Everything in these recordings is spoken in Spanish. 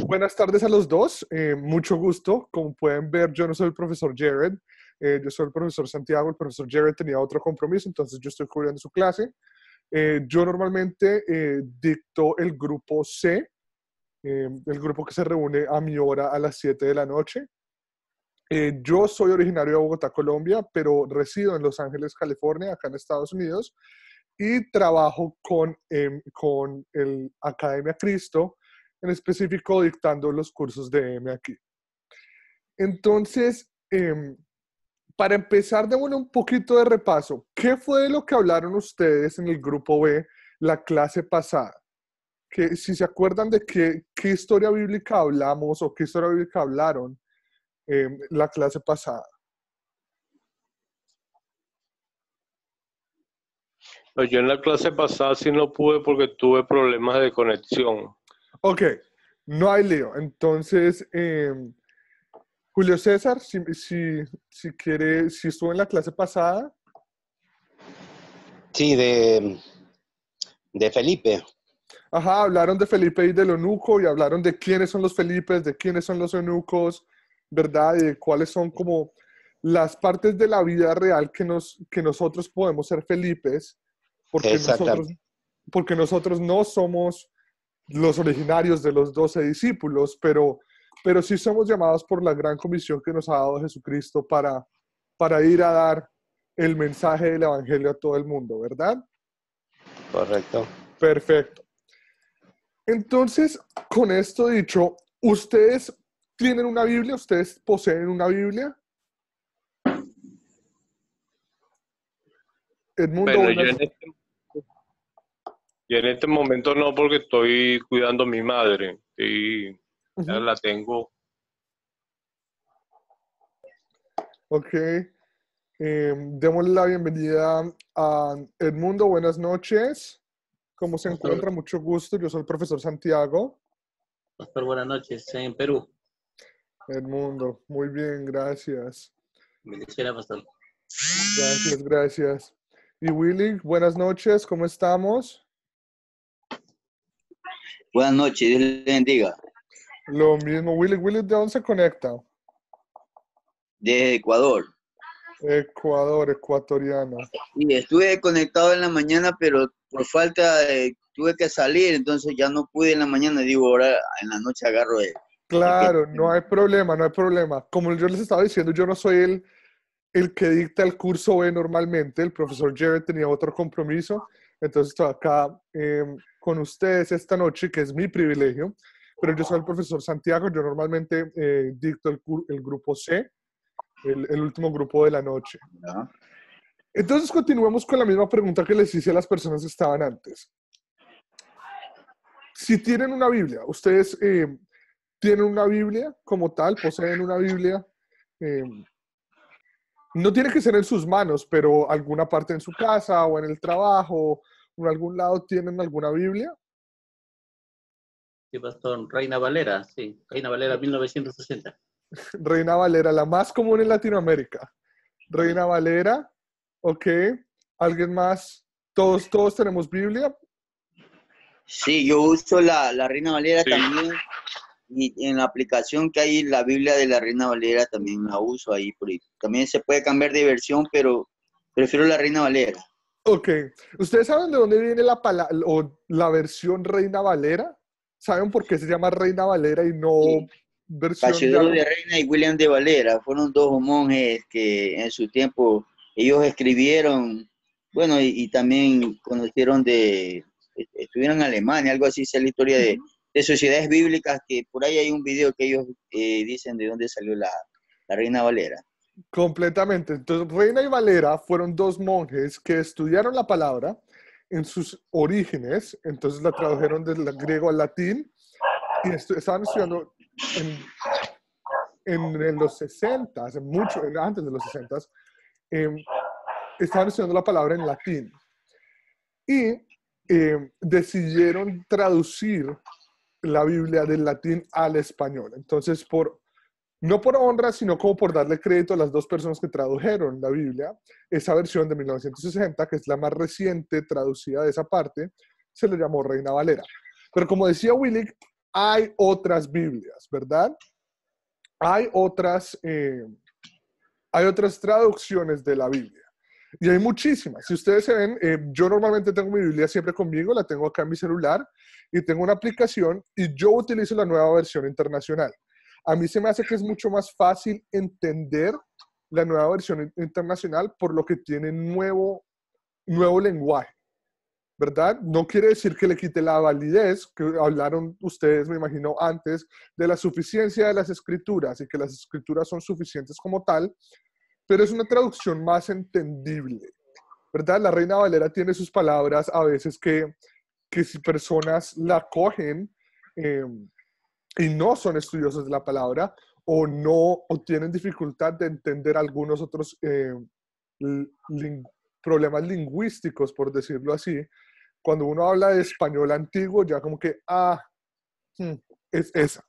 Buenas tardes a los dos, mucho gusto. Como pueden ver, yo no soy el profesor Jared, yo soy el profesor Santiago. El profesor Jared tenía otro compromiso, entonces yo estoy cubriendo su clase. Yo normalmente dicto el grupo C, el grupo que se reúne a mi hora a las 7 de la noche. Yo soy originario de Bogotá, Colombia, pero resido en Los Ángeles, California, acá en Estados Unidos, y trabajo con el Academia Cristo, en específico dictando los cursos de M aquí. Entonces, para empezar, démosle un poquito de repaso. ¿Qué fue de lo que hablaron ustedes en el grupo B la clase pasada? Que si se acuerdan de qué historia bíblica hablamos o qué historia bíblica hablaron la clase pasada. No, yo en la clase pasada sí no pude porque tuve problemas de conexión. Ok, no hay lío. Entonces, Julio César, si quiere, si estuvo en la clase pasada. Sí, de Felipe. Ajá, hablaron de Felipe y del eunuco y hablaron de quiénes son los Felipes, de quiénes son los eunucos, ¿verdad? Y de cuáles son como las partes de la vida real que nosotros podemos ser Felipes, Exactamente. porque nosotros no somos los originarios de los 12 discípulos, pero sí somos llamados por la gran comisión que nos ha dado Jesucristo para ir a dar el mensaje del evangelio a todo el mundo, ¿verdad? Correcto. Perfecto. Entonces, con esto dicho, ¿ustedes tienen una Biblia? ¿Ustedes poseen una Biblia? Edmundo, Bueno, yo en este momento no, porque estoy cuidando a mi madre y ya la tengo. Ok. Démosle la bienvenida a Edmundo. Buenas noches. ¿Cómo se encuentra? Mucho gusto. Yo soy el profesor Santiago. Pastor, buenas noches. Estoy en Perú. Edmundo, muy bien, gracias. Bendiciones, pastor. Gracias, gracias. Y Willy, buenas noches. ¿Cómo estamos? Buenas noches, Dios le bendiga. Lo mismo. Willy, ¿de dónde se conecta? De Ecuador. Ecuador, ecuatoriano. Y estuve conectado en la mañana, pero por falta tuve que salir, entonces ya no pude en la mañana. Digo, ahora en la noche agarro Claro, no hay problema, no hay problema. Como yo les estaba diciendo, yo no soy el que dicta el curso B normalmente. El profesor Jared tenía otro compromiso, entonces estoy acá con ustedes esta noche, que es mi privilegio. Pero yo soy el profesor Santiago. Yo normalmente dicto el grupo C, el último grupo de la noche. ¿no? Entonces continuemos con la misma pregunta que les hice a las personas que estaban antes. Si tienen una Biblia, ustedes tienen una Biblia como tal, poseen una Biblia. No tiene que ser en sus manos, pero alguna parte en su casa o en el trabajo o en algún lado tienen alguna Biblia. Sí, pastor. Reina Valera, sí. Reina Valera 1960. Reina Valera, la más común en Latinoamérica. Reina Valera, ok. ¿Alguien más? ¿Todos tenemos Biblia? Sí, yo uso la Reina Valera Sí. también. Y en la aplicación que hay, la Biblia de la Reina Valera también la uso ahí. También se puede cambiar de versión, pero prefiero la Reina Valera. Ok. ¿Ustedes saben de dónde viene la versión Reina Valera? ¿Saben por qué se llama Reina Valera y no Sí. versión de Casiodoro algo? de Reina y William de Valera fueron dos monjes que en su tiempo ellos escribieron, bueno, y también conocieron estuvieron en Alemania, algo así, es la historia de sociedades bíblicas, que por ahí hay un video que ellos dicen de dónde salió la Reina Valera. Completamente. Entonces, Reina y Valera fueron dos monjes que estudiaron la palabra en sus orígenes, entonces la tradujeron del griego al latín y estaban estudiando en los 60, antes de los 60, estaban estudiando la palabra en latín y decidieron traducir la Biblia del latín al español. Entonces, no por honra, sino como por darle crédito a las dos personas que tradujeron la Biblia, esa versión de 1960, que es la más reciente traducida de esa parte, se le llamó Reina Valera. Pero como decía Willy, hay otras Biblias, ¿verdad? Hay otras traducciones de la Biblia. Y hay muchísimas. Si ustedes se ven, yo normalmente tengo mi Biblia siempre conmigo, la tengo acá en mi celular y tengo una aplicación y yo utilizo la nueva versión internacional. A mí se me hace que es mucho más fácil entender la nueva versión internacional por lo que tiene nuevo lenguaje, ¿verdad? No quiere decir que le quite la validez, que hablaron ustedes, me imagino, antes, de la suficiencia de las escrituras y que las escrituras son suficientes como tal, pero es una traducción más entendible, ¿verdad? La Reina Valera tiene sus palabras a veces que si personas la cogen y no son estudiosos de la palabra o tienen dificultad de entender algunos otros problemas lingüísticos, por decirlo así, cuando uno habla de español antiguo, ya como que, es esa.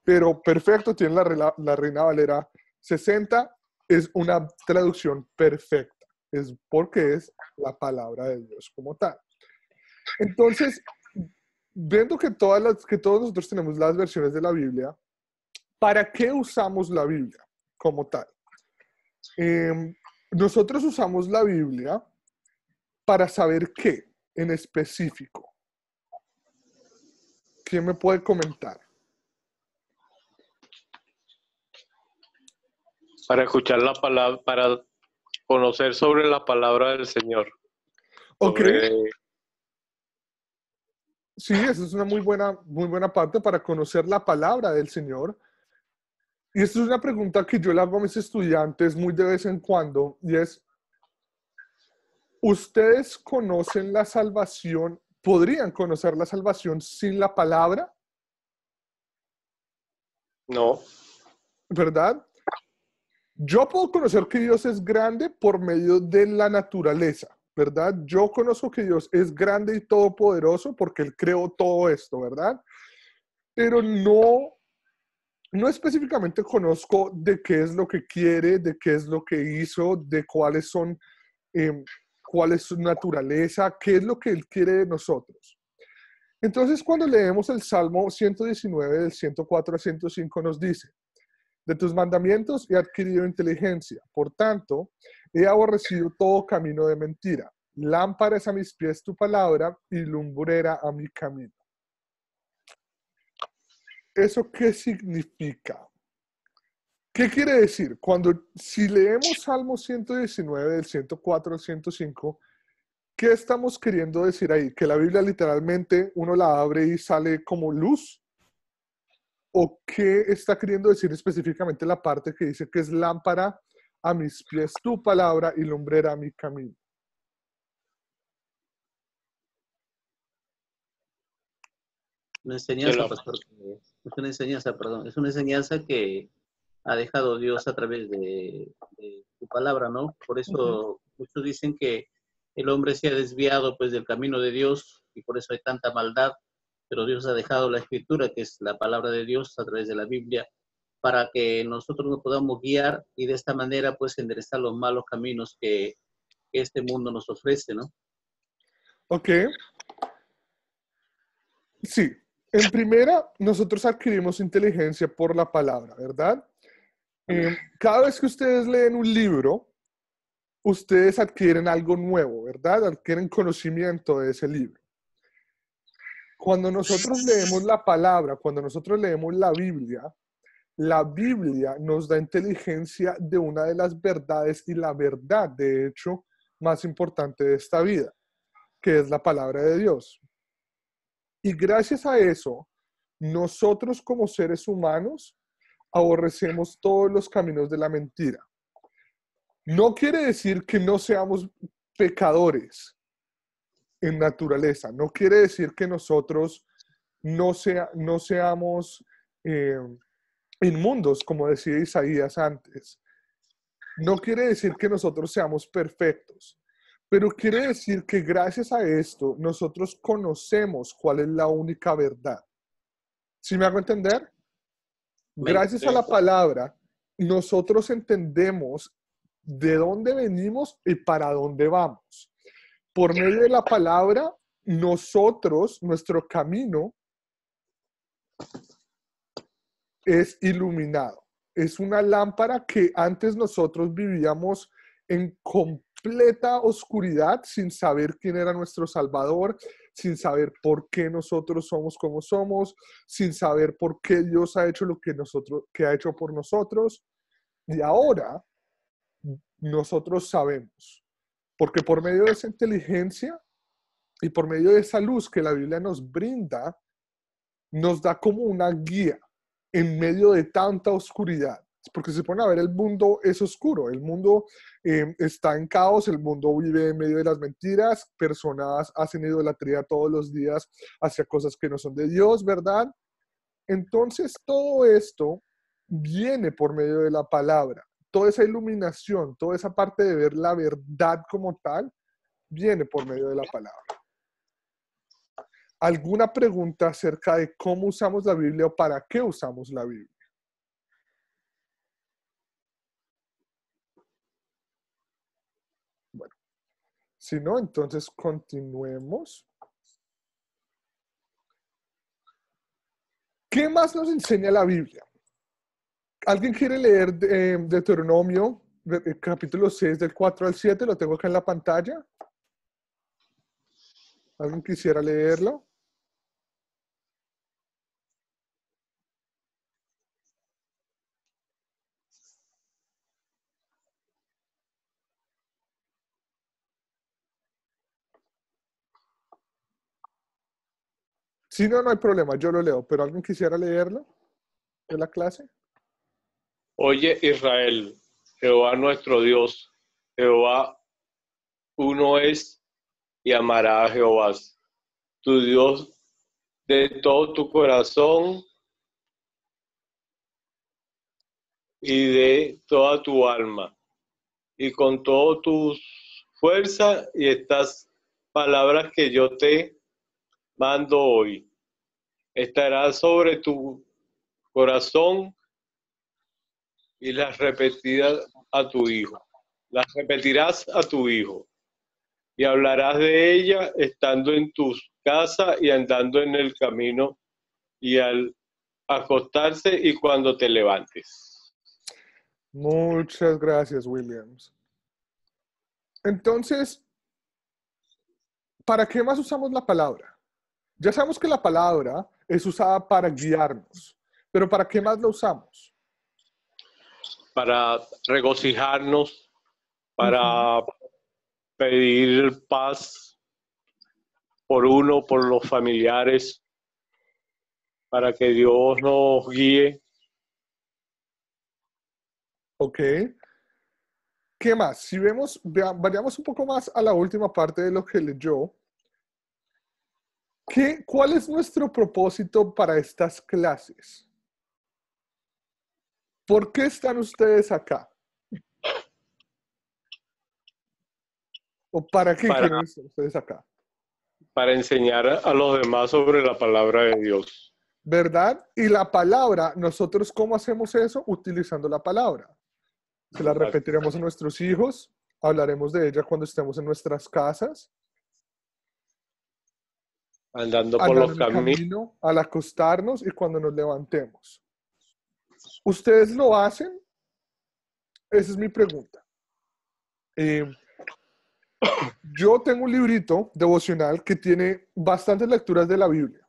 Pero perfecto, tiene la Reina Valera 60, es una traducción perfecta, es porque es la palabra de Dios como tal. Entonces, viendo que todos nosotros tenemos las versiones de la Biblia, ¿para qué usamos la Biblia como tal? Nosotros usamos la Biblia para saber qué en específico. ¿Quién me puede comentar? Para escuchar la palabra, para conocer sobre la palabra del Señor. Ok. Sí, esa es una muy buena parte para conocer la palabra del Señor. Y esta es una pregunta que yo le hago a mis estudiantes muy de vez en cuando, y es, ¿ustedes conocen la salvación? ¿Podrían conocer la salvación sin la palabra? No. ¿Verdad? Yo puedo conocer que Dios es grande por medio de la naturaleza, ¿verdad? Yo conozco que Dios es grande y todopoderoso porque Él creó todo esto, ¿verdad? Pero no específicamente conozco de qué es lo que quiere, de qué es lo que hizo, de cuál es su naturaleza, qué es lo que Él quiere de nosotros. Entonces, cuando leemos el Salmo 119, del 104 al 105, nos dice: de tus mandamientos he adquirido inteligencia, por tanto, he aborrecido todo camino de mentira. Lámpara es a mis pies tu palabra y lumbrera a mi camino. ¿Eso qué significa? ¿Qué quiere decir? Si leemos Salmo 119, del 104 al 105, ¿qué estamos queriendo decir ahí? ¿Que la Biblia literalmente uno la abre y sale como luz? ¿O qué está queriendo decir específicamente la parte que dice que es lámpara a mis pies tu palabra y lumbrera a mi camino? Una enseñanza, pastor, es una enseñanza, perdón, es una enseñanza que ha dejado Dios a través de su palabra, ¿no? Por eso muchos dicen que el hombre se ha desviado pues del camino de Dios y por eso hay tanta maldad, pero Dios ha dejado la escritura, que es la palabra de Dios a través de la Biblia, para que nosotros nos podamos guiar y de esta manera pues enderezar los malos caminos que este mundo nos ofrece, ¿no? Ok. Sí. En primera, nosotros adquirimos inteligencia por la palabra, ¿verdad? Cada vez que ustedes leen un libro, ustedes adquieren algo nuevo, ¿verdad? Adquieren conocimiento de ese libro. Cuando nosotros leemos la palabra, cuando nosotros leemos la Biblia nos da inteligencia de una de las verdades y la verdad, de hecho, más importante de esta vida, que es la palabra de Dios. Y gracias a eso, nosotros como seres humanos aborrecemos todos los caminos de la mentira. No quiere decir que no seamos pecadores en naturaleza. No quiere decir que nosotros no seamos inmundos, como decía Isaías antes. No quiere decir que nosotros seamos perfectos, pero quiere decir que gracias a esto nosotros conocemos cuál es la única verdad. ¿Sí me hago entender? Gracias a la palabra, nosotros entendemos de dónde venimos y para dónde vamos. Por medio de la palabra, nuestro camino es iluminado. Es una lámpara que antes nosotros vivíamos en completa oscuridad sin saber quién era nuestro Salvador, sin saber por qué nosotros somos como somos, sin saber por qué Dios ha hecho lo que ha hecho por nosotros. Y ahora nosotros sabemos, porque por medio de esa inteligencia y por medio de esa luz que la Biblia nos brinda, nos da como una guía en medio de tanta oscuridad. Porque se pone a ver, el mundo es oscuro, el mundo está en caos, el mundo vive en medio de las mentiras, personas hacen idolatría todos los días hacia cosas que no son de Dios, ¿verdad? Entonces todo esto viene por medio de la palabra. Toda esa iluminación, toda esa parte de ver la verdad como tal, viene por medio de la palabra. ¿Alguna pregunta acerca de cómo usamos la Biblia o para qué usamos la Biblia? Bueno, si no, entonces continuemos. ¿Qué más nos enseña la Biblia? ¿Alguien quiere leer Deuteronomio, capítulo 6, del 4 al 7? Lo tengo acá en la pantalla. ¿Alguien quisiera leerlo? Si no, no hay problema, yo lo leo, pero ¿alguien quisiera leerlo de la clase? Oye Israel, Jehová nuestro Dios, Jehová uno es y amará a Jehová, tu Dios, de todo tu corazón y de toda tu alma y con toda tu fuerza, y estas palabras que yo te mando hoy estarán sobre tu corazón y las repetirás a tu hijo. Las repetirás a tu hijo y hablarás de ella estando en tu casa y andando en el camino y al acostarse y cuando te levantes. Muchas gracias, Williams. Entonces, ¿para qué más usamos la palabra? Ya sabemos que la palabra es usada para guiarnos, pero ¿para qué más la usamos? Para regocijarnos, para pedir paz por uno, por los familiares, para que Dios nos guíe. Ok. ¿Qué más? Si vemos, vayamos un poco más a la última parte de lo que leyó. ¿Cuál es nuestro propósito para estas clases? ¿Por qué están ustedes acá? ¿O para qué quieren estar ustedes acá? Para enseñar a los demás sobre la palabra de Dios. ¿Verdad? Y la palabra, ¿nosotros cómo hacemos eso? Utilizando la palabra. Se la repetiremos a nuestros hijos, hablaremos de ella cuando estemos en nuestras casas. Andando por los caminos, al acostarnos y cuando nos levantemos. ¿Ustedes lo hacen? Esa es mi pregunta. Yo tengo un librito devocional que tiene bastantes lecturas de la Biblia.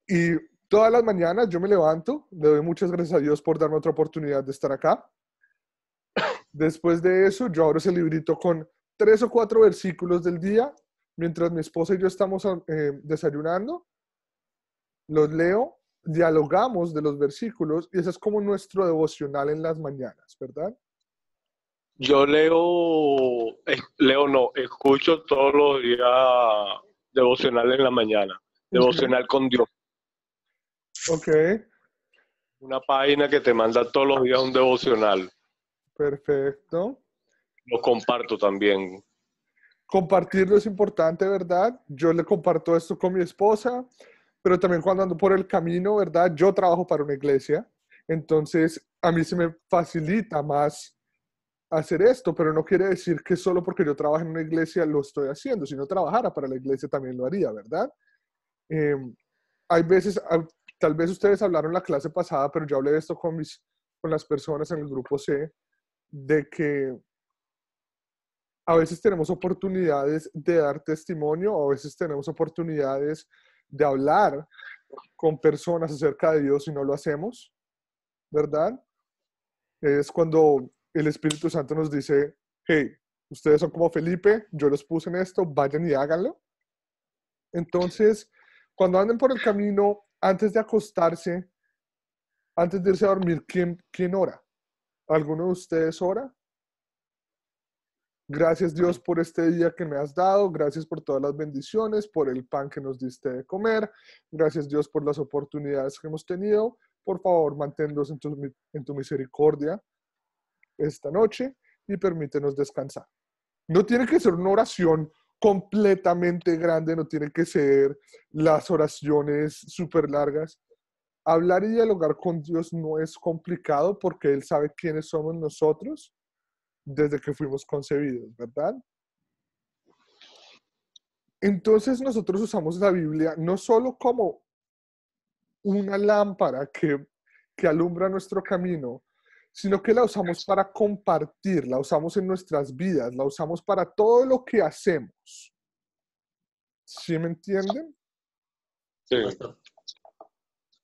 Y todas las mañanas yo me levanto, le doy muchas gracias a Dios por darme otra oportunidad de estar acá. Después de eso, yo abro ese librito con 3 o 4 versículos del día, mientras mi esposa y yo estamos desayunando. Los leo, dialogamos de los versículos y ese es como nuestro devocional en las mañanas, ¿verdad? Yo escucho todos los días devocional en la mañana, devocional con Dios. Ok. Una página que te manda todos los días un devocional. Perfecto. Lo comparto también. Compartirlo es importante, ¿verdad? Yo le comparto esto con mi esposa, pero también cuando ando por el camino, ¿verdad? Yo trabajo para una iglesia, entonces a mí se me facilita más hacer esto, pero no quiere decir que solo porque yo trabajo en una iglesia lo estoy haciendo. Si no trabajara para la iglesia también lo haría, ¿verdad? Hay veces tal vez ustedes hablaron la clase pasada, pero yo hablé de esto con las personas en el grupo C, de que a veces tenemos oportunidades de dar testimonio, a veces tenemos oportunidades de hablar con personas acerca de Dios y no lo hacemos, ¿verdad? Es cuando el Espíritu Santo nos dice, hey, ustedes son como Felipe, yo los puse en esto, vayan y háganlo. Entonces, cuando anden por el camino, antes de acostarse, antes de irse a dormir, ¿quién ora? ¿Alguno de ustedes ora? Gracias Dios por este día que me has dado, gracias por todas las bendiciones, por el pan que nos diste de comer, gracias Dios por las oportunidades que hemos tenido. Por favor, manténnos en tu misericordia esta noche y permítenos descansar. No tiene que ser una oración completamente grande, no tiene que ser las oraciones súper largas. Hablar y dialogar con Dios no es complicado porque Él sabe quiénes somos nosotros desde que fuimos concebidos, ¿verdad? Entonces nosotros usamos la Biblia no solo como una lámpara que alumbra nuestro camino, sino que la usamos para compartir, la usamos en nuestras vidas, la usamos para todo lo que hacemos. ¿Sí me entienden? Sí.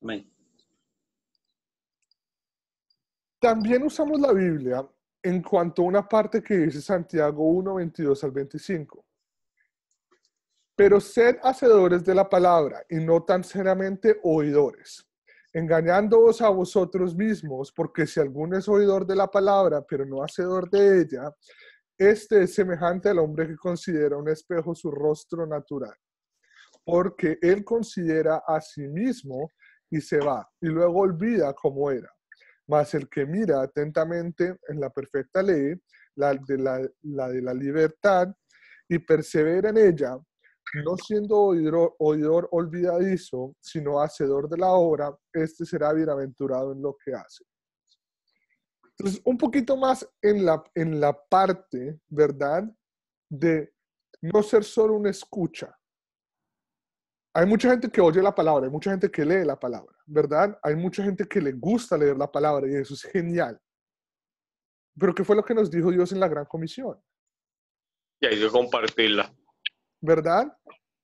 Amén. También usamos la Biblia en cuanto a una parte que dice Santiago 1, 22 al 25. Pero sed hacedores de la palabra y no tan seriamente oidores, engañándoos a vosotros mismos, porque si alguno es oidor de la palabra, pero no hacedor de ella, este es semejante al hombre que considera un espejo su rostro natural, porque él considera a sí mismo y se va, y luego olvida cómo era. Mas el que mira atentamente en la perfecta ley, la de la libertad, y persevera en ella, no siendo oidor olvidadizo, sino hacedor de la obra, este será bienaventurado en lo que hace. Entonces, un poquito más en la parte, ¿verdad? De no ser solo una escucha. Hay mucha gente que oye la palabra, hay mucha gente que lee la palabra, ¿verdad? Hay mucha gente que le gusta leer la palabra y eso es genial. Pero ¿qué fue lo que nos dijo Dios en la Gran Comisión? Y hay que compartirla. ¿Verdad?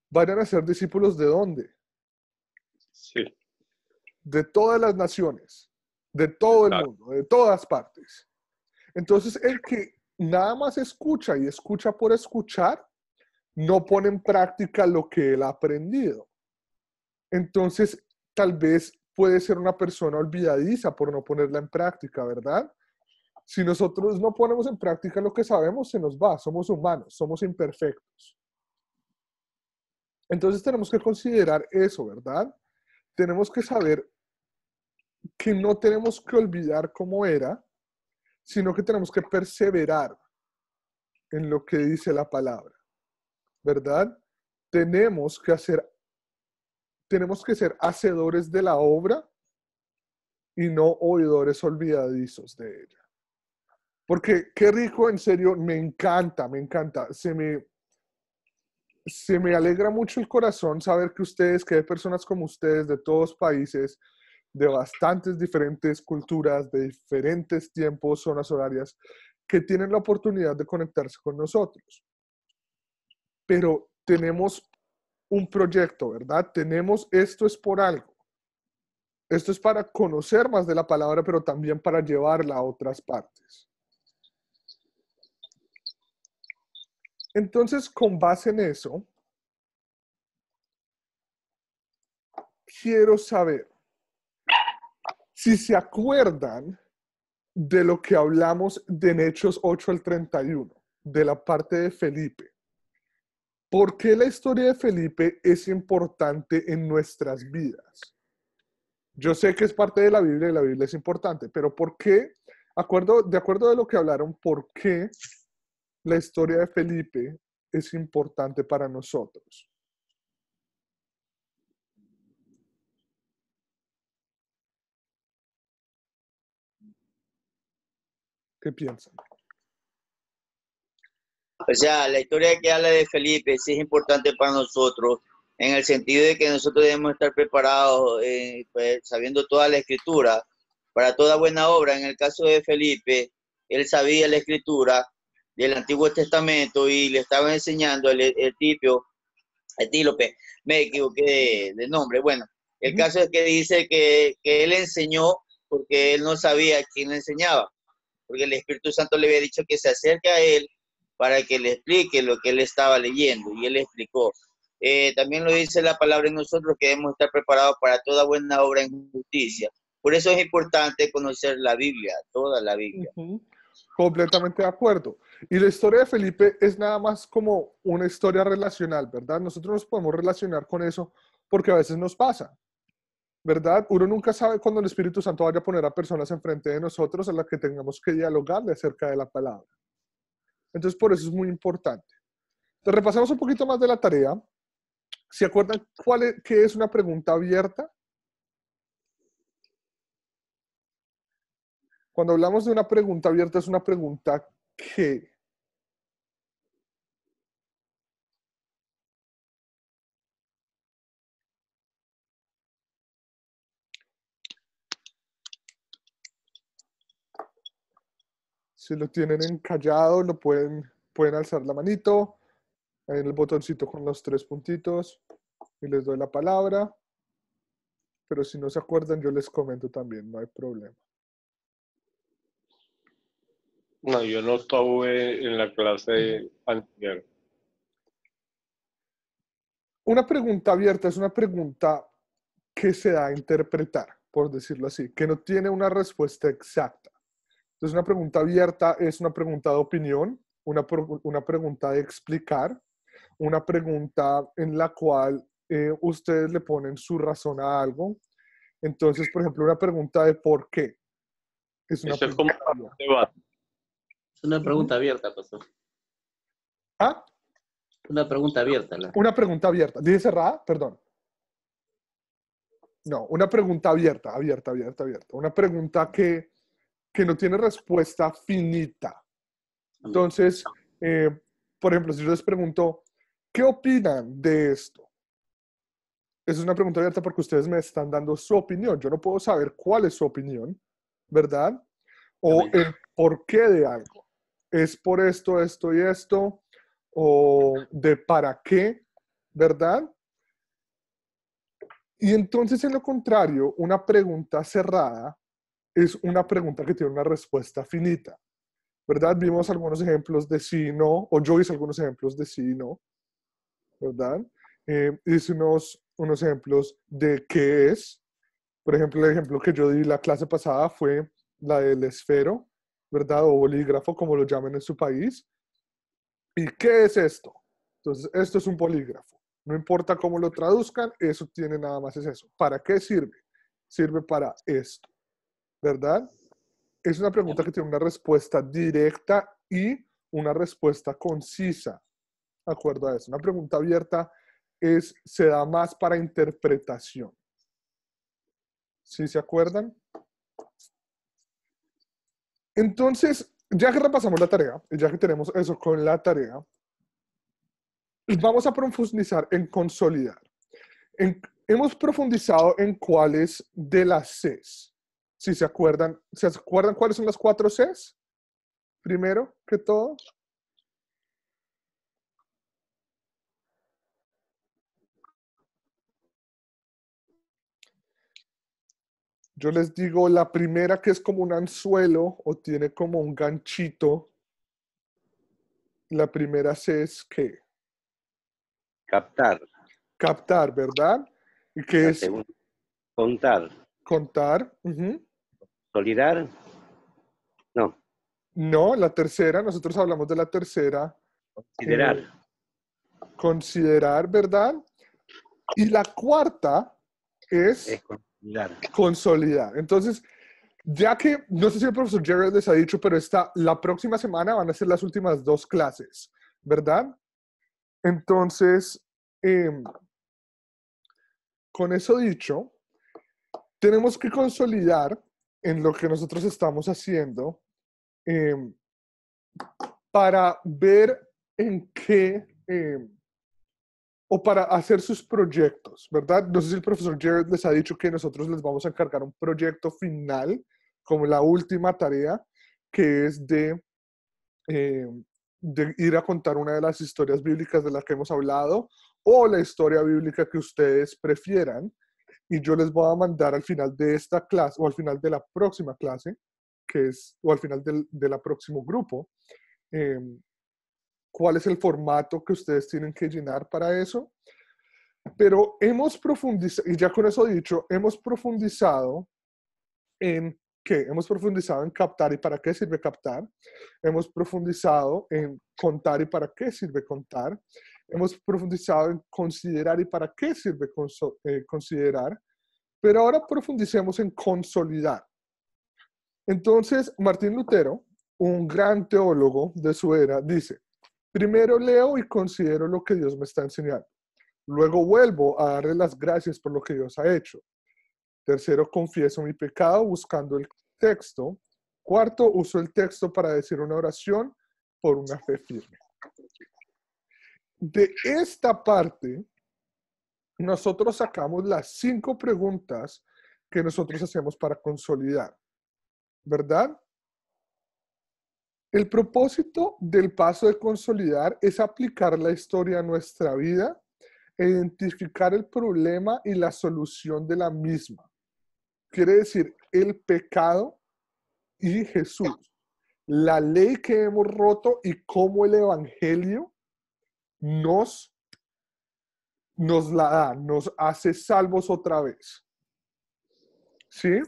Vayan a ser discípulos ¿de dónde? Sí. De todas las naciones, de todo el mundo, de todas partes. Entonces, el que nada más escucha y escucha por escuchar, no pone en práctica lo que él ha aprendido. Entonces, tal vez puede ser una persona olvidadiza por no ponerla en práctica, ¿verdad? Si nosotros no ponemos en práctica lo que sabemos, se nos va. Somos humanos, somos imperfectos. Entonces tenemos que considerar eso, ¿verdad? Tenemos que saber que no tenemos que olvidar cómo era, sino que tenemos que perseverar en lo que dice la palabra, ¿verdad? Tenemos que ser hacedores de la obra y no oidores olvidadizos de ella. Porque qué rico, en serio, me encanta. Se me alegra mucho el corazón saber que hay personas como ustedes de todos países, de bastantes diferentes culturas, de diferentes tiempos, zonas horarias, que tienen la oportunidad de conectarse con nosotros. Pero tenemos un proyecto, ¿verdad? Esto es por algo. Esto es para conocer más de la palabra, pero también para llevarla a otras partes. Entonces, con base en eso, quiero saber si se acuerdan de lo que hablamos de Hechos 8 al 31, de la parte de Felipe. ¿Por qué la historia de Felipe es importante en nuestras vidas? Yo sé que es parte de la Biblia y la Biblia es importante, pero ¿por qué? De acuerdo a lo que hablaron, ¿por qué la historia de Felipe es importante para nosotros? ¿Qué piensan? O sea, la historia que habla de Felipe sí es importante para nosotros en el sentido de que nosotros debemos estar preparados, pues, sabiendo toda la escritura, para toda buena obra. En el caso de Felipe, él sabía la escritura del Antiguo Testamento y le estaba enseñando el Etílope, me equivoqué de nombre. Bueno, el caso es que dice que él enseñó porque él no sabía quién le enseñaba, porque el Espíritu Santo le había dicho que se acerque a él para que le explique lo que él estaba leyendo, y él le explicó. También lo dice la palabra en nosotros, que debemos estar preparados para toda buena obra en justicia. Por eso es importante conocer la Biblia, toda la Biblia. Completamente de acuerdo. Y la historia de Felipe es nada más como una historia relacional, ¿verdad? Nosotros nos podemos relacionar con eso porque a veces nos pasa, ¿verdad? Uno nunca sabe cuándo el Espíritu Santo vaya a poner a personas enfrente de nosotros a las que tengamos que dialogarle acerca de la palabra. Entonces, por eso es muy importante. Entonces, repasamos un poquito más de la tarea. ¿Se acuerdan qué es una pregunta abierta? Cuando hablamos de una pregunta abierta, es una pregunta que... Si lo tienen encallado, pueden alzar la manito. Ahí en el botoncito con los 3 puntitos. Y les doy la palabra. Pero si no se acuerdan, yo les comento también, no hay problema. No, yo no estuve en la clase anterior. Una pregunta abierta es una pregunta que se da a interpretar, por decirlo así, que no tiene una respuesta exacta. Entonces, una pregunta abierta es una pregunta de opinión, una pregunta de explicar, una pregunta en la cual ustedes le ponen su razón a algo. Entonces, por ejemplo, una pregunta de por qué. Eso es como un debate. Es una pregunta abierta, pastor. ¿Ah? Una pregunta abierta. Una pregunta abierta. ¿Dije cerrada? Perdón. No, una pregunta abierta. Una pregunta que no tiene respuesta finita. Entonces, por ejemplo, si yo les pregunto, ¿qué opinan de esto? Esa es una pregunta abierta porque ustedes me están dando su opinión. Yo no puedo saber cuál es su opinión, ¿verdad? O el por qué de algo. ¿Es por esto, esto y esto? ¿O de para qué? ¿Verdad? Y entonces, en lo contrario, una pregunta cerrada es una pregunta que tiene una respuesta finita, ¿verdad? Vimos algunos ejemplos de sí y no, o yo hice algunos ejemplos de sí y no, ¿verdad? Hice unos ejemplos de qué es. Por ejemplo, el ejemplo que yo di la clase pasada fue la del esfero, ¿verdad? O bolígrafo, como lo llaman en su país. ¿Y qué es esto? Entonces, esto es un bolígrafo. No importa cómo lo traduzcan, eso tiene nada más es eso. ¿Para qué sirve? Sirve para esto, ¿verdad? Es una pregunta que tiene una respuesta directa y una respuesta concisa, de acuerdo a eso. Una pregunta abierta se da más para interpretación. ¿Sí se acuerdan? Entonces, ya que repasamos la tarea, y ya que tenemos eso con la tarea, vamos a profundizar en consolidar. Hemos profundizado en cuáles de las Cs. Si se acuerdan cuáles son las 4 Cs? Primero que todo. Yo les digo la primera, que es como un anzuelo o tiene como un ganchito. La primera C es ¿qué? Captar. Captar, ¿verdad? ¿Y qué La es? segunda, contar. Contar. Consolidar. No. No, la tercera, nosotros hablamos de la tercera. Considerar. Considerar, ¿verdad? Y la cuarta es consolidar. Consolidar. Entonces, ya que, no sé si el profesor Jared les ha dicho, pero la próxima semana van a ser las últimas 2 clases, ¿verdad? Entonces, con eso dicho, tenemos que consolidar en lo que nosotros estamos haciendo para ver en qué o para hacer sus proyectos, ¿verdad? No sé si el profesor Jared les ha dicho que nosotros les vamos a encargar un proyecto final, como la última tarea, que es eh, de ir a contar una de las historias bíblicas de las que hemos hablado, o la historia bíblica que ustedes prefieran, y yo les voy a mandar al final de esta clase, o al final de la próxima clase, o al final de la próximo grupo, eh, cuál es el formato que ustedes tienen que llenar para eso. Pero hemos profundizado, y ya con eso dicho, hemos profundizado en ¿qué? Hemos profundizado en captar y para qué sirve captar. Hemos profundizado en contar y para qué sirve contar. Hemos profundizado en considerar y para qué sirve considerar. Pero ahora profundicemos en consolidar. Entonces, Martín Lutero, un gran teólogo de su era, dice: primero leo y considero lo que Dios me está enseñando. Luego vuelvo a darle las gracias por lo que Dios ha hecho. Tercero, confieso mi pecado buscando el texto. Cuarto, uso el texto para decir una oración por una fe firme. De esta parte, nosotros sacamos las 5 preguntas que nosotros hacemos para consolidar, ¿verdad? El propósito del paso de consolidar es aplicar la historia a nuestra vida e identificar el problema y la solución de la misma. Quiere decir, el pecado y Jesús, la ley que hemos roto y cómo el evangelio nos la da, nos hace salvos otra vez. ¿Sí?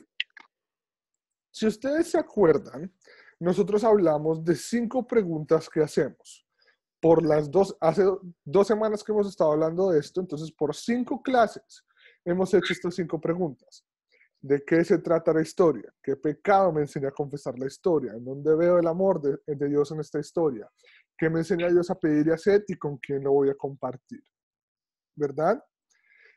Si ustedes se acuerdan, nosotros hablamos de 5 preguntas que hacemos. Hace 2 semanas que hemos estado hablando de esto, entonces por 5 clases hemos hecho estas 5 preguntas. ¿De qué se trata la historia? ¿Qué pecado me enseña a confesar la historia? ¿En dónde veo el amor de Dios en esta historia? ¿Qué me enseña Dios a pedir y hacer y con quién lo voy a compartir? ¿Verdad?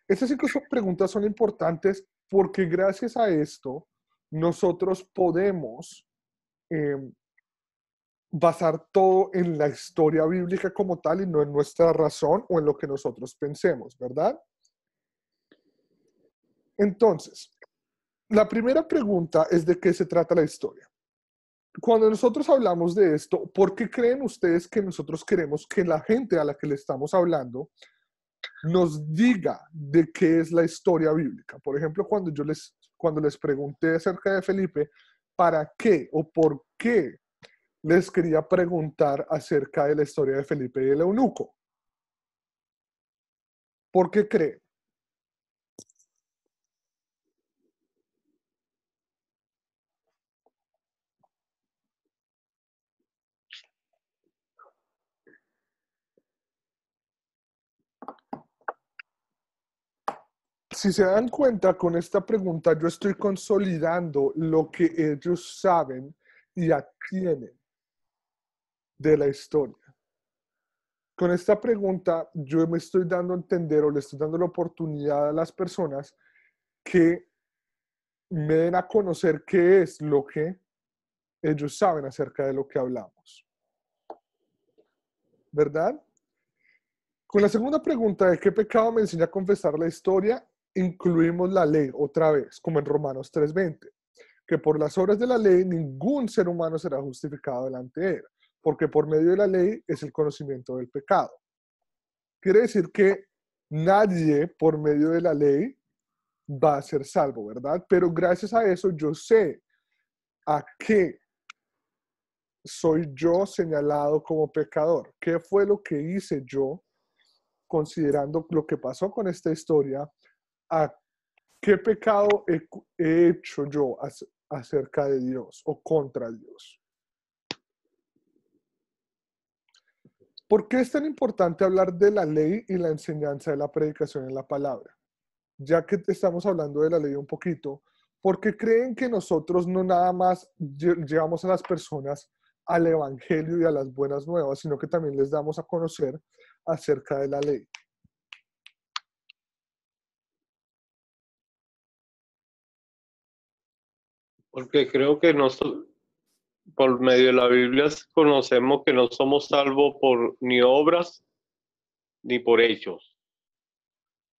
Estas 5 preguntas son importantes porque gracias a esto nosotros podemos basar todo en la historia bíblica como tal y no en nuestra razón o en lo que nosotros pensemos, ¿verdad? Entonces, la primera pregunta es de qué se trata la historia. Cuando nosotros hablamos de esto, ¿por qué creen ustedes que nosotros queremos que la gente a la que le estamos hablando nos diga de qué es la historia bíblica? Por ejemplo, cuando les pregunté acerca de Felipe, ¿para qué o por qué les quería preguntar acerca de la historia de Felipe y el eunuco? ¿Por qué creen? Si se dan cuenta, con esta pregunta yo estoy consolidando lo que ellos saben y atienden de la historia. Con esta pregunta yo me estoy dando a entender o le estoy dando la oportunidad a las personas que me den a conocer qué es lo que ellos saben acerca de lo que hablamos. ¿Verdad? Con la segunda pregunta de qué pecado me enseña a confesar la historia, incluimos la ley otra vez, como en Romanos 3:20, que por las obras de la ley ningún ser humano será justificado delante de él, porque por medio de la ley es el conocimiento del pecado. Quiere decir que nadie por medio de la ley va a ser salvo, ¿verdad? Pero gracias a eso yo sé a qué soy yo señalado como pecador. ¿Qué fue lo que hice yo considerando lo que pasó con esta historia? ¿A qué pecado he hecho yo acerca de Dios o contra Dios? ¿Por qué es tan importante hablar de la ley y la enseñanza de la predicación en la palabra? Ya que estamos hablando de la ley un poquito, ¿por qué creen que nosotros no nada más llevamos a las personas al evangelio y a las buenas nuevas, sino que también les damos a conocer acerca de la ley? Porque creo que por medio de la Biblia conocemos que no somos salvos por ni obras ni por hechos.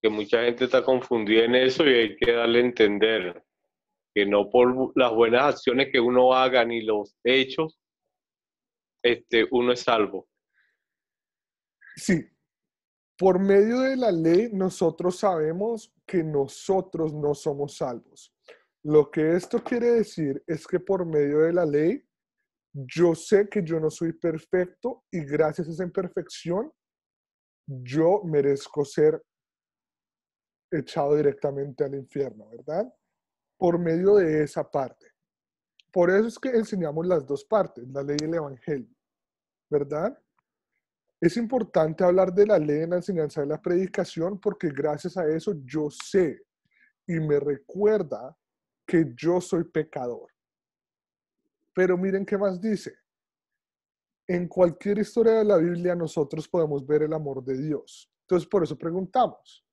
que mucha gente está confundida en eso y hay que darle a entender que no por las buenas acciones que uno haga ni los hechos, uno es salvo. Sí, por medio de la ley nosotros sabemos que nosotros no somos salvos. Lo que esto quiere decir es que por medio de la ley yo sé que yo no soy perfecto y gracias a esa imperfección yo merezco ser echado directamente al infierno, ¿verdad? Por medio de esa parte. Por eso es que enseñamos las dos partes, la ley y el evangelio, ¿verdad? Es importante hablar de la ley en la enseñanza de la predicación porque gracias a eso yo sé y me recuerda que yo soy pecador. Pero miren qué más dice. En cualquier historia de la Biblia nosotros podemos ver el amor de Dios. Entonces por eso preguntamos,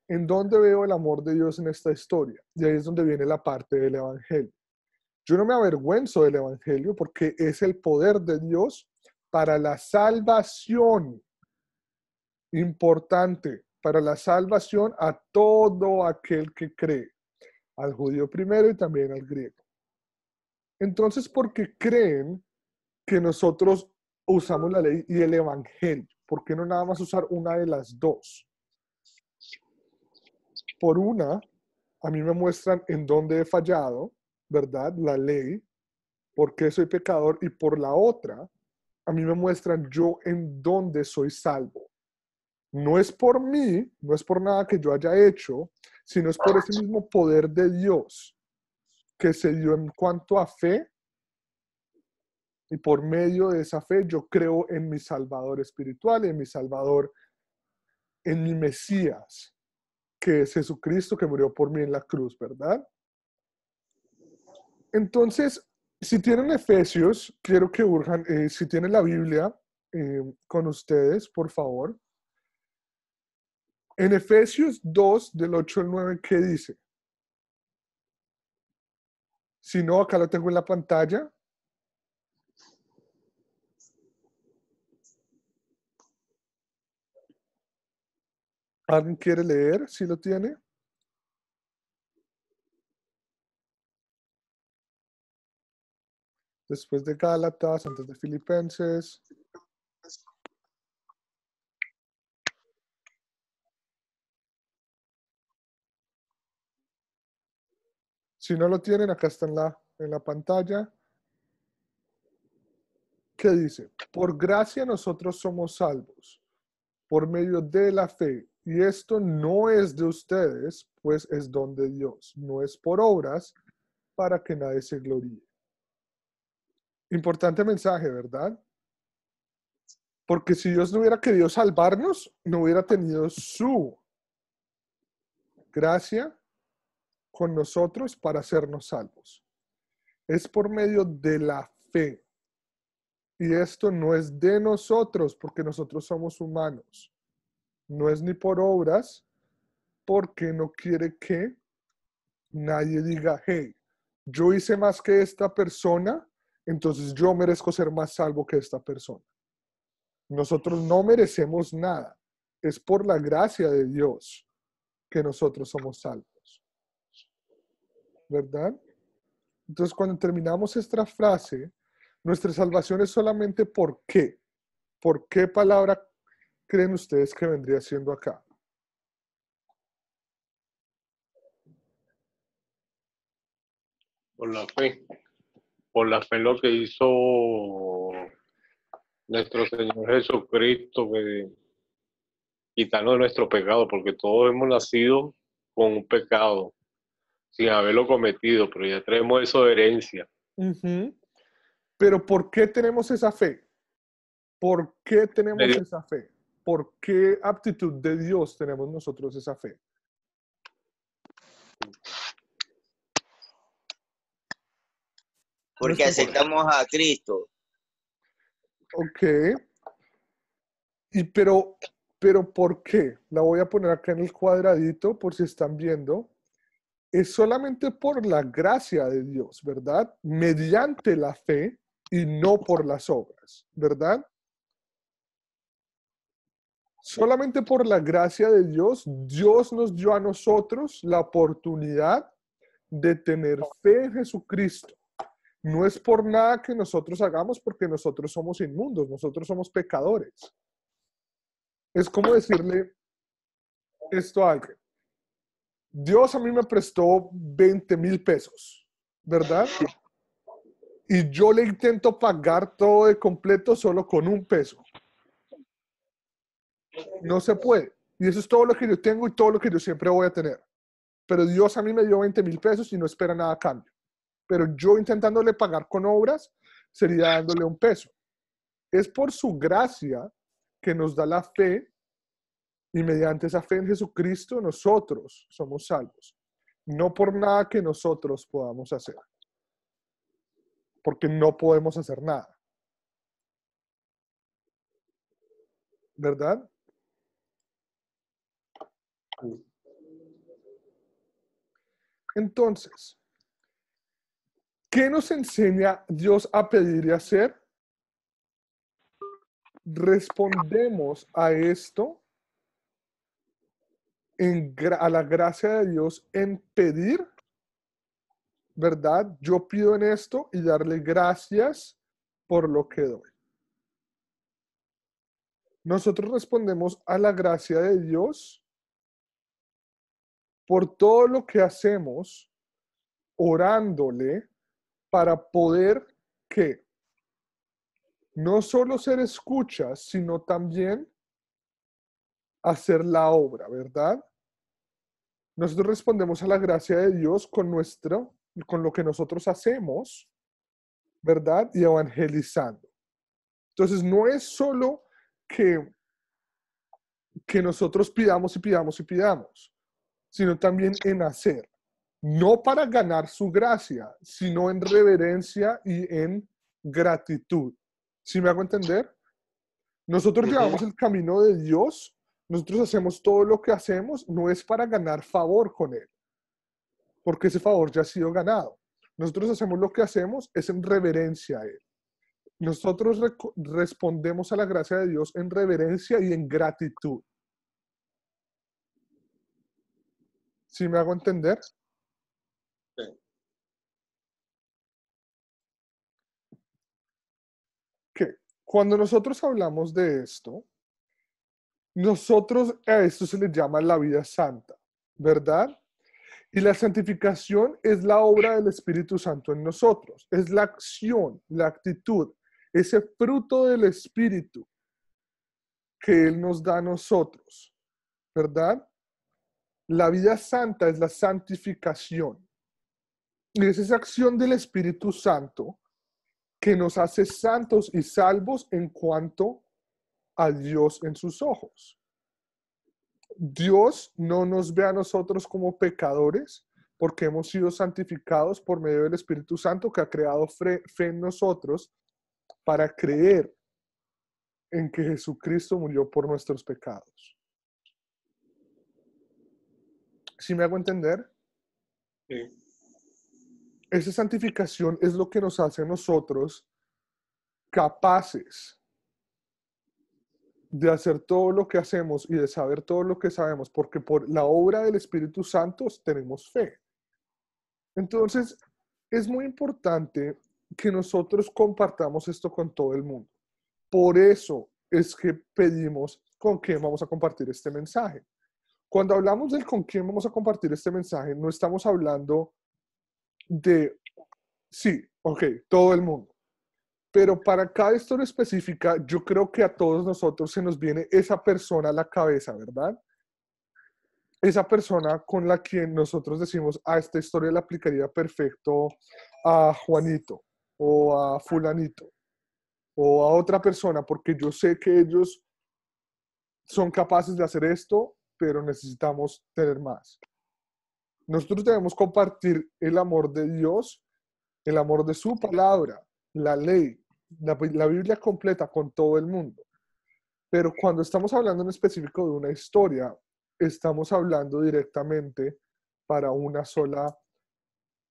¿en dónde veo el amor de Dios en esta historia? Y ahí es donde viene la parte del evangelio. Yo no me avergüenzo del evangelio porque es el poder de Dios para la salvación. Importante, para la salvación a todo aquel que cree, al judío primero y también al griego. Entonces, ¿por qué creen que nosotros usamos la ley y el evangelio? ¿Por qué no nada más usar una de las dos? Por una, a mí me muestran en dónde he fallado, ¿verdad? La ley, por qué soy pecador, y por la otra, a mí me muestran yo en dónde soy salvo. No es por mí, no es por nada que yo haya hecho, sino es por ese mismo poder de Dios que se dio en cuanto a fe, y por medio de esa fe yo creo en mi Salvador espiritual, en mi Salvador, en mi Mesías, que es Jesucristo que murió por mí en la cruz, ¿verdad? Entonces, si tienen Efesios, quiero que urjan, si tienen la Biblia con ustedes, por favor. En Efesios 2, del 8 al 9, ¿qué dice? Si no, acá lo tengo en la pantalla. ¿Alguien quiere leer? ¿Sí lo tiene? Después de Gálatas, antes de Filipenses. Si no lo tienen, acá está en la pantalla. ¿Qué dice? Por gracia nosotros somos salvos, por medio de la fe. Y esto no es de ustedes, pues es don de Dios. No es por obras, para que nadie se gloríe. Importante mensaje, ¿verdad? Porque si Dios no hubiera querido salvarnos, no hubiera tenido su gracia con nosotros para hacernos salvos. Es por medio de la fe. Y esto no es de nosotros, porque nosotros somos humanos. No es ni por obras, porque no quiere que nadie diga, hey, yo hice más que esta persona, entonces yo merezco ser más salvo que esta persona. Nosotros no merecemos nada. Es por la gracia de Dios que nosotros somos salvos. ¿Verdad? Entonces, cuando terminamos esta frase, nuestra salvación es solamente ¿por qué? ¿Por qué palabra creen ustedes que vendría siendo acá? Por la fe. Por la fe en lo que hizo nuestro Señor Jesucristo, que quitarnos nuestro pecado, porque todos hemos nacido con un pecado, sin haberlo cometido, pero ya traemos eso de herencia. Pero ¿por qué tenemos esa fe? ¿Por qué tenemos esa fe? ¿Por qué aptitud de Dios tenemos nosotros esa fe? Porque aceptamos a Cristo. Ok. Pero ¿por qué? La voy a poner acá en el cuadradito por si están viendo. Es solamente por la gracia de Dios, ¿verdad? Mediante la fe y no por las obras, ¿verdad? Solamente por la gracia de Dios, Dios nos dio a nosotros la oportunidad de tener fe en Jesucristo. No es por nada que nosotros hagamos, porque nosotros somos inmundos, nosotros somos pecadores. Es como decirle esto a alguien. Dios a mí me prestó 20,000 pesos, ¿verdad? Y yo le intento pagar todo de completo solo con 1 peso. No se puede. Y eso es todo lo que yo tengo y todo lo que yo siempre voy a tener. Pero Dios a mí me dio 20,000 pesos y no espera nada a cambio. Pero yo intentándole pagar con obras, sería dándole 1 peso. Es por su gracia que nos da la fe, y mediante esa fe en Jesucristo nosotros somos salvos. No por nada que nosotros podamos hacer. Porque no podemos hacer nada. ¿Verdad? Entonces, ¿qué nos enseña Dios a pedir y a hacer? Respondemos a esto, a la gracia de Dios, en pedir, ¿verdad? Yo pido en esto y darle gracias por lo que doy. Nosotros respondemos a la gracia de Dios por todo lo que hacemos, orándole para poder que no solo ser escuchas, sino también hacer la obra, ¿verdad? Nosotros respondemos a la gracia de Dios con lo que nosotros hacemos, ¿verdad? Y evangelizando. Entonces, no es solo que nosotros pidamos y pidamos y pidamos, sino también en hacer. No para ganar su gracia, sino en reverencia y en gratitud. ¿Sí me hago entender? Nosotros llevamos el camino de Dios. Nosotros hacemos todo lo que hacemos, no es para ganar favor con Él, porque ese favor ya ha sido ganado. Nosotros hacemos lo que hacemos es en reverencia a Él. Nosotros respondemos a la gracia de Dios en reverencia y en gratitud. ¿Sí me hago entender? Sí. Que cuando nosotros hablamos de esto, nosotros a esto se le llama la vida santa, ¿verdad? Y la santificación es la obra del Espíritu Santo en nosotros. Es la acción, la actitud, ese fruto del Espíritu que Él nos da a nosotros, ¿verdad? La vida santa es la santificación. Y es esa acción del Espíritu Santo que nos hace santos y salvos en cuanto a Dios en sus ojos. Dios no nos ve a nosotros como pecadores porque hemos sido santificados por medio del Espíritu Santo que ha creado fe en nosotros para creer en que Jesucristo murió por nuestros pecados. ¿Sí me hago entender? Sí. Esa santificación es lo que nos hace a nosotros capaces de hacer todo lo que hacemos y de saber todo lo que sabemos, porque por la obra del Espíritu Santo tenemos fe. Entonces, es muy importante que nosotros compartamos esto con todo el mundo. Por eso es que pedimos con quién vamos a compartir este mensaje. Cuando hablamos del con quién vamos a compartir este mensaje, no estamos hablando de, sí, ok, todo el mundo. Pero para cada historia específica, yo creo que a todos nosotros se nos viene esa persona a la cabeza, ¿verdad? Esa persona con la que nosotros decimos, a esta historia le aplicaría perfecto a Juanito o a fulanito o a otra persona, porque yo sé que ellos son capaces de hacer esto, pero necesitamos tener más. Nosotros debemos compartir el amor de Dios, el amor de su palabra, la ley, la Biblia completa con todo el mundo. Pero cuando estamos hablando en específico de una historia, estamos hablando directamente para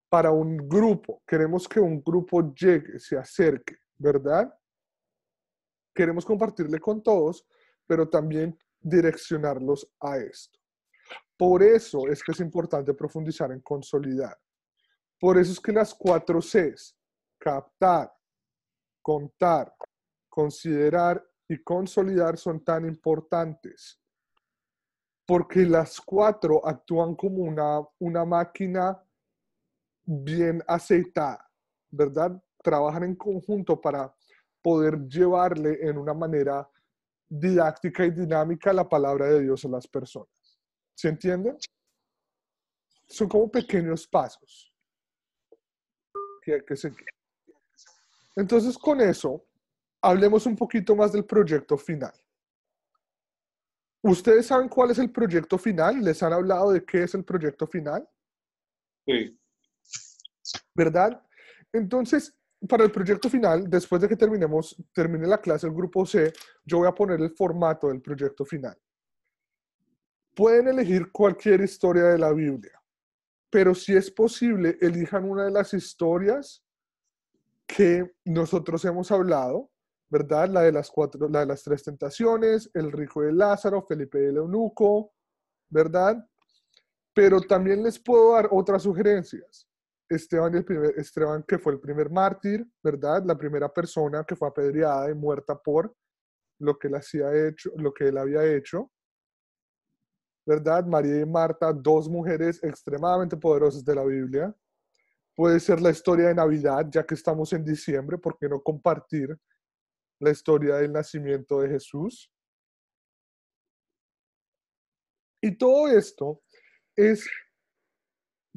para un grupo. Queremos que un grupo llegue, se acerque, ¿verdad? Queremos compartirle con todos, pero también direccionarlos a esto. Por eso es que es importante profundizar en consolidar. Por eso es que las 4 Cs, captar, contar, considerar y consolidar son tan importantes. Porque las 4 actúan como una máquina bien aceitada, ¿verdad? Trabajan en conjunto para poder llevarle en una manera didáctica y dinámica la palabra de Dios a las personas. ¿Se entiende? Son como pequeños pasos que hay que seguir. Entonces, con eso, hablemos un poquito más del proyecto final. ¿Ustedes saben cuál es el proyecto final? ¿Les han hablado de qué es el proyecto final? Sí. ¿Verdad? Entonces, para el proyecto final, después de que termine la clase del grupo C, yo voy a poner el formato del proyecto final. Pueden elegir cualquier historia de la Biblia, pero si es posible, elijan una de las historias que nosotros hemos hablado, ¿verdad? La de las 3 tentaciones, el rico de Lázaro, Felipe el eunuco, ¿verdad? Pero también les puedo dar otras sugerencias. Esteban, que fue el primer mártir, ¿verdad? La primera persona que fue apedreada y muerta por lo que él había hecho, ¿verdad? María y Marta, 2 mujeres extremadamente poderosas de la Biblia. Puede ser la historia de Navidad, ya que estamos en diciembre, ¿por qué no compartir la historia del nacimiento de Jesús? Y todo esto es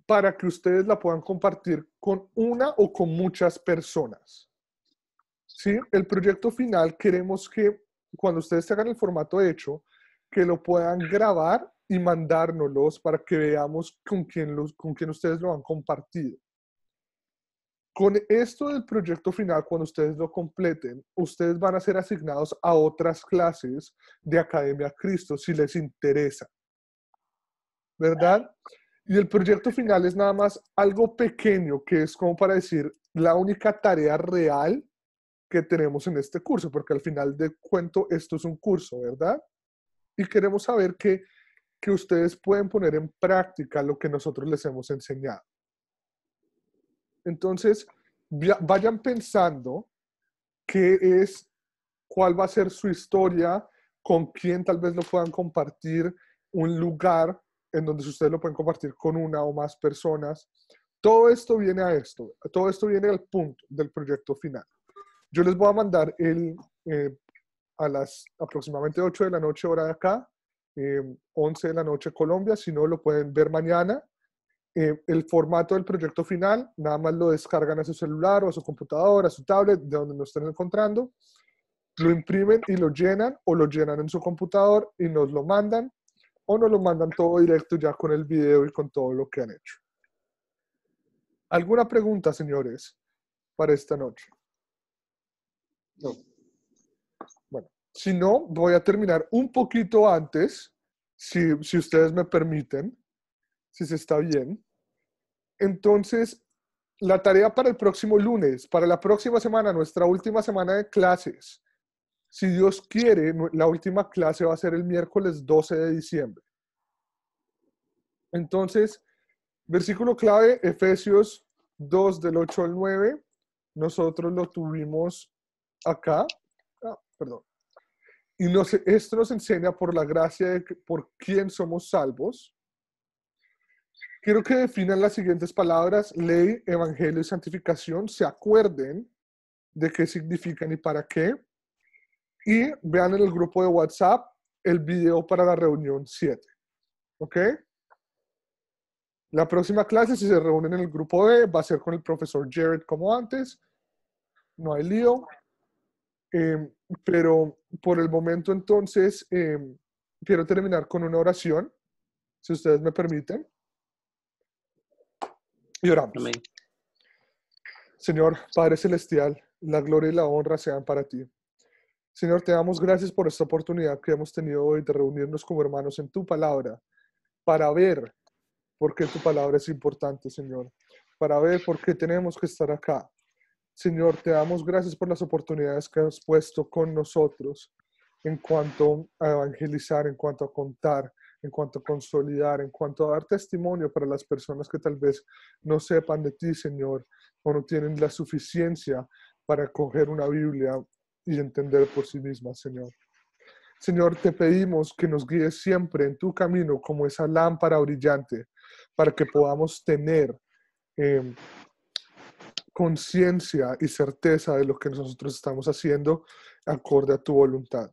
para que ustedes la puedan compartir con una o con muchas personas. ¿Sí? El proyecto final queremos que cuando ustedes tengan el formato hecho, que lo puedan grabar y mandárnoslos para que veamos con quién ustedes lo han compartido. Con esto del proyecto final, cuando ustedes lo completen, ustedes van a ser asignados a otras clases de Academia Cristo si les interesa, ¿verdad? Y el proyecto final es nada más algo pequeño, que es como para decir la única tarea real que tenemos en este curso, porque al final de cuento esto es un curso, ¿verdad? Y queremos saber que ustedes pueden poner en práctica lo que nosotros les hemos enseñado. Entonces, vayan pensando cuál va a ser su historia, con quién tal vez lo puedan compartir, un lugar en donde ustedes lo pueden compartir con una o más personas. Todo esto viene todo esto viene al punto del proyecto final. Yo les voy a mandar a las aproximadamente 8 de la noche hora de acá, 11 de la noche Colombia, si no lo pueden ver mañana. El formato del proyecto final, nada más lo descargan a su celular o a su computadora, a su tablet, de donde lo estén encontrando, lo imprimen y lo llenan, o lo llenan en su computador y nos lo mandan, o nos lo mandan todo directo ya con el video y con todo lo que han hecho. ¿Alguna pregunta, señores, para esta noche? No. Bueno, si no, voy a terminar un poquito antes, si ustedes me permiten, si se está bien. Entonces, la tarea para el próximo lunes, para la próxima semana, nuestra última semana de clases, si Dios quiere, la última clase va a ser el miércoles 12 de diciembre. Entonces, versículo clave, Efesios 2 del 8 al 9. Nosotros lo tuvimos acá. Perdón. Y esto nos enseña por la gracia por quién somos salvos. Quiero que definan las siguientes palabras: ley, evangelio y santificación. Se acuerden de qué significan y para qué. Y vean en el grupo de WhatsApp el video para la reunión 7. ¿Ok? La próxima clase, si se reúnen en el grupo B, va a ser con el profesor Jared como antes. No hay lío. Pero por el momento, entonces, quiero terminar con una oración, si ustedes me permiten. Y oramos. Amén. Señor, Padre Celestial, la gloria y la honra sean para ti. Señor, te damos gracias por esta oportunidad que hemos tenido hoy de reunirnos como hermanos en tu palabra, para ver por qué tu palabra es importante, Señor, para ver por qué tenemos que estar acá. Señor, te damos gracias por las oportunidades que has puesto con nosotros, en cuanto a evangelizar, en cuanto a contar, en cuanto a consolidar, en cuanto a dar testimonio para las personas que tal vez no sepan de ti, Señor, o no tienen la suficiencia para coger una Biblia y entender por sí mismas, Señor. Señor, te pedimos que nos guíes siempre en tu camino como esa lámpara brillante para que podamos tener conciencia y certeza de lo que nosotros estamos haciendo acorde a tu voluntad.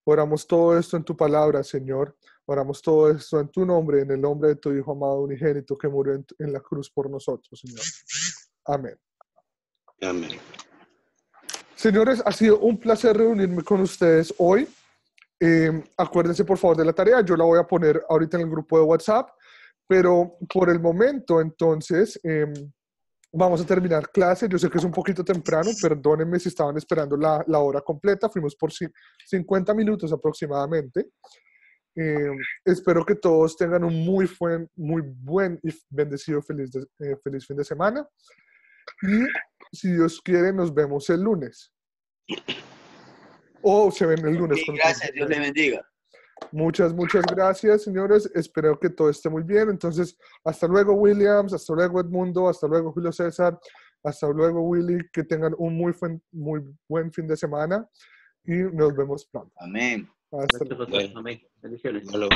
Oramos todo esto en tu palabra, Señor. Oramos todo esto en tu nombre, en el nombre de tu Hijo amado unigénito que murió en la cruz por nosotros, Señor. Amén. Amén. Señores, ha sido un placer reunirme con ustedes hoy. Acuérdense por favor de la tarea, yo la voy a poner ahorita en el grupo de WhatsApp, pero por el momento entonces vamos a terminar clase. Yo sé que es un poquito temprano, perdónenme si estaban esperando la hora completa, fuimos por 50 minutos aproximadamente. Espero que todos tengan un muy buen y bendecido feliz fin de semana, y si Dios quiere nos vemos el lunes. O se ven el lunes. Sí, gracias, Dios les bendiga. Muchas gracias, señores. Espero que todo esté muy bien. Entonces, hasta luego, Williams. Hasta luego, Edmundo. Hasta luego, Julio César. Hasta luego, Willy. Que tengan un muy buen fin de semana. Y nos vemos pronto. Amén. Hasta luego. Amén. Bendiciones. No lo